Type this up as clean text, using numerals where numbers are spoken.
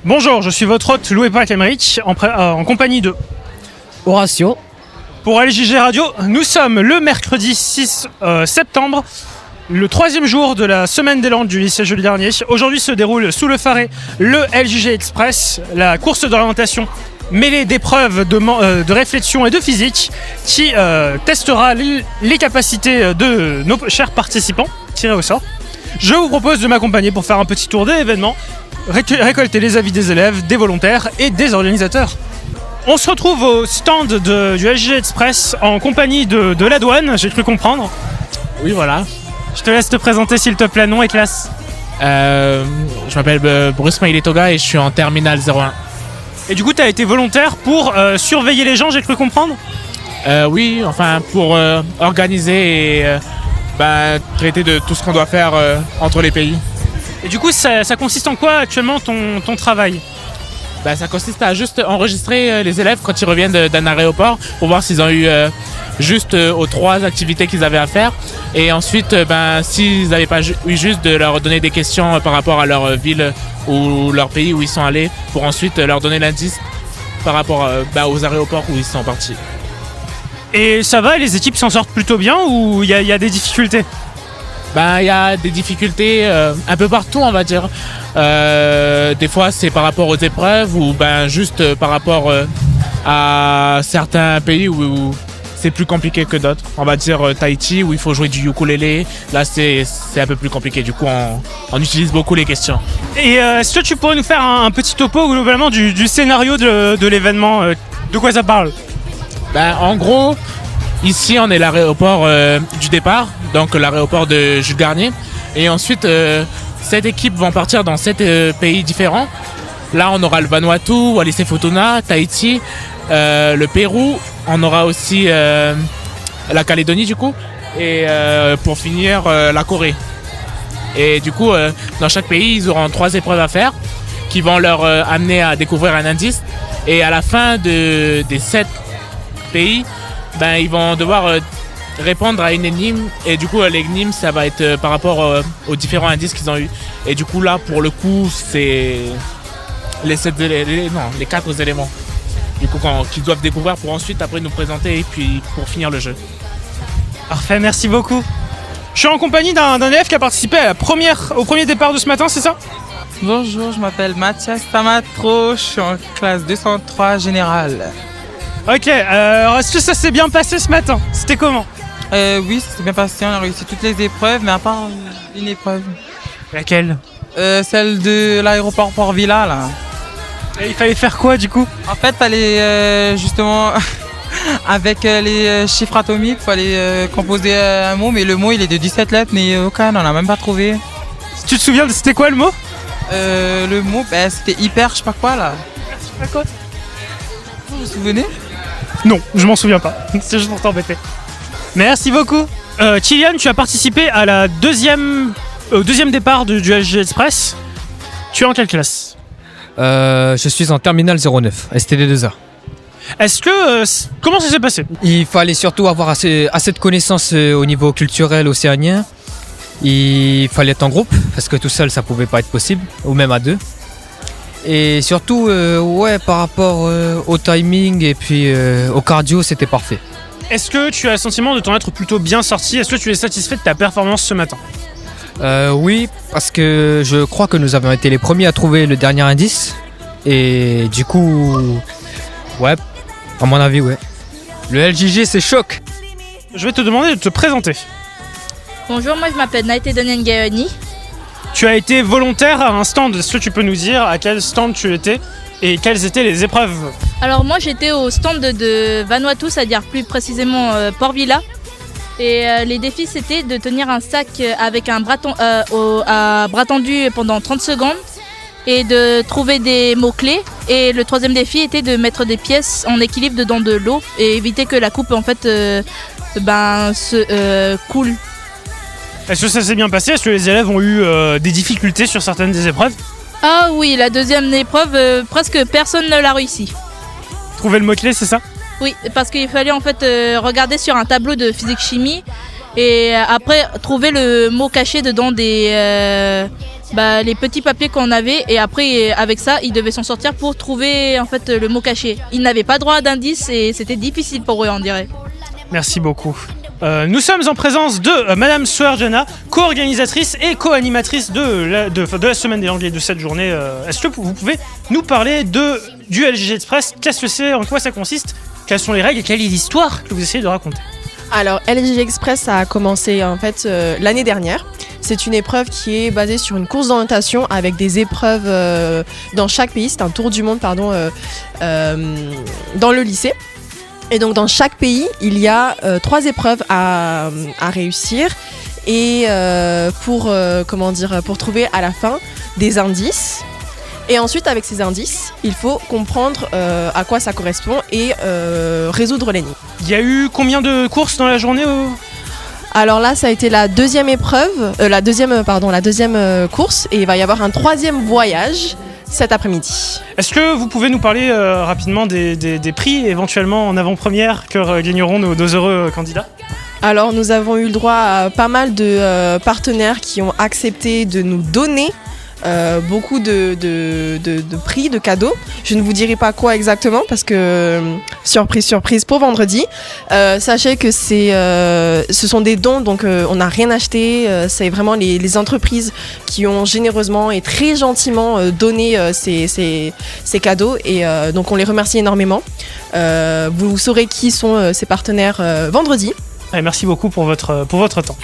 Bonjour, je suis votre hôte Louis-Paul Emmerich en compagnie de Horatio. Pour LJG Radio. Nous sommes le mercredi 6 septembre, le troisième jour de la semaine des Landes du lycée Jules Garnier. Aujourd'hui se déroule sous le Faré le LJG Express, la course d'orientation mêlée d'épreuves de réflexion et de physique qui testera les capacités de nos chers participants tirés au sort. Je vous propose de m'accompagner pour faire un petit tour de l'événement, récolter les avis des élèves, des volontaires et des organisateurs. On se retrouve au stand du LJG Express en compagnie de la douane, j'ai cru comprendre. Oui, voilà. Je te laisse te présenter s'il te plaît, nom et classe. Je m'appelle Bruce Mailetoga et je suis en terminale 01. Et du coup, tu as été volontaire pour surveiller les gens, j'ai cru comprendre. Oui, enfin pour organiser et traiter de tout ce qu'on doit faire entre les pays. Et du coup, ça consiste en quoi actuellement ton travail ? Ça consiste à juste enregistrer les élèves quand ils reviennent d'un aéroport pour voir s'ils ont eu juste aux 3 activités qu'ils avaient à faire. Et ensuite, s'ils n'avaient pas eu juste de leur donner des questions par rapport à leur ville ou leur pays où ils sont allés, pour ensuite leur donner l'indice par rapport aux aéroports où ils sont partis. Et ça va, les équipes s'en sortent plutôt bien ou il y a des difficultés ? Il y a des difficultés un peu partout, on va dire. Des fois, c'est par rapport aux épreuves ou juste par rapport à certains pays où c'est plus compliqué que d'autres. On va dire Tahiti, où il faut jouer du ukulélé. Là, c'est un peu plus compliqué. Du coup, on utilise beaucoup les questions. Et est-ce que tu pourrais nous faire un petit topo globalement du scénario de l'événement ? De quoi ça parle ? En gros, ici, on est l'aéroport du départ, donc l'aéroport de Jules Garnier. Et ensuite, 7 équipes vont partir dans 7 pays différents. Là, on aura le Vanuatu, Wallis et Futuna, Tahiti, le Pérou. On aura aussi la Calédonie, du coup. Et pour finir, la Corée. Et du coup, dans chaque pays, ils auront 3 épreuves à faire qui vont leur amener à découvrir un indice. Et à la fin des 7 pays, ils vont devoir répondre à une énigme. Et du coup, l'énigme, ça va être par rapport aux différents indices qu'ils ont eu. Et du coup, là, pour le coup, c'est les 4 éléments du coup, qu'ils doivent découvrir pour ensuite après nous présenter et puis pour finir le jeu. Parfait, merci beaucoup. Je suis en compagnie d'un élève qui a participé au premier départ de ce matin, c'est ça ? Bonjour, je m'appelle Mathias Tamatro, je suis en classe 203 générale. Ok, alors est-ce que ça s'est bien passé ce matin ? C'était comment ? Oui, ça s'est bien passé, on a réussi toutes les épreuves, mais à part une épreuve. Laquelle ? Celle de l'aéroport Port-Vila, là. Et il fallait faire quoi du coup ? En fait, fallait justement, avec les chiffres atomiques, fallait composer un mot, mais le mot il est de 17 lettres, mais aucun, on l'a même pas trouvé. Tu te souviens de c'était quoi le mot ? Le mot, c'était hyper, je sais pas quoi, là. Je sais pas quoi. Vous vous souvenez ? Non, je m'en souviens pas. C'est juste pour t'embêter. Merci beaucoup. Kylian, tu as participé à au deuxième départ du LJG Express. Tu es en quelle classe ? Je suis en terminale 09, STD2A. Est-ce que... comment ça s'est passé ? Il fallait surtout avoir assez de connaissances au niveau culturel océanien. Il fallait être en groupe, parce que tout seul, ça pouvait pas être possible, ou même à 2. Et surtout, par rapport au timing et puis au cardio, c'était parfait. Est-ce que tu as le sentiment de t'en être plutôt bien sorti ? Est-ce que tu es satisfait de ta performance ce matin ? Oui, parce que je crois que nous avons été les premiers à trouver le dernier indice. Et du coup, à mon avis, ouais. Le LJG, c'est choc. Je vais te demander de te présenter. Bonjour, moi je m'appelle Naïté Doniengayoni. Tu as été volontaire à un stand. Est-ce que tu peux nous dire à quel stand tu étais et quelles étaient les épreuves ? Alors moi j'étais au stand de Vanuatu, c'est-à-dire plus précisément Port-Vila. Et les défis c'était de tenir un sac avec un bras tendu pendant 30 secondes et de trouver des mots-clés. Et le 3e défi était de mettre des pièces en équilibre dedans de l'eau et éviter que la coupe en fait coule. Est-ce que ça s'est bien passé ? Est-ce que les élèves ont eu des difficultés sur certaines des épreuves ? Ah oui, la 2e épreuve, presque personne ne l'a réussi. Trouver le mot-clé, c'est ça ? Oui, parce qu'il fallait en fait regarder sur un tableau de physique-chimie et après trouver le mot caché dedans les petits papiers qu'on avait et après avec ça ils devaient s'en sortir pour trouver en fait le mot caché. Ils n'avaient pas droit d'indice et c'était difficile pour eux on dirait. Merci beaucoup. Nous sommes en présence de Madame Suarjana, co-organisatrice et co-animatrice de la semaine des langues et de cette journée. Est-ce que vous pouvez nous parler du LGG Express? Qu'est-ce que c'est? En quoi ça consiste? Quelles sont les règles et quelle est l'histoire que vous essayez de raconter? Alors, LGG Express, ça a commencé en fait l'année dernière. C'est une épreuve qui est basée sur une course d'orientation avec des épreuves dans chaque pays. C'est un tour du monde, dans le lycée. Et donc, dans chaque pays, il y a 3 épreuves à réussir. Et pour trouver à la fin des indices. Et ensuite, avec ces indices, il faut comprendre à quoi ça correspond et résoudre l'énigme. Il y a eu combien de courses dans la journée Alors là, ça a été la deuxième épreuve, la deuxième course, et il va y avoir un 3e voyage cet après-midi. Est-ce que vous pouvez nous parler rapidement des prix éventuellement en avant-première que gagneront nos 2 heureux candidats? Alors nous avons eu le droit à pas mal de partenaires qui ont accepté de nous donner beaucoup de prix, de cadeaux. Je ne vous dirai pas quoi exactement parce que surprise pour vendredi. Sachez que ce sont des dons, donc on n'a rien acheté. C'est vraiment les entreprises qui ont généreusement et très gentiment donné ces cadeaux et donc on les remercie énormément. Vous saurez qui sont ces partenaires vendredi. Et merci beaucoup pour votre temps.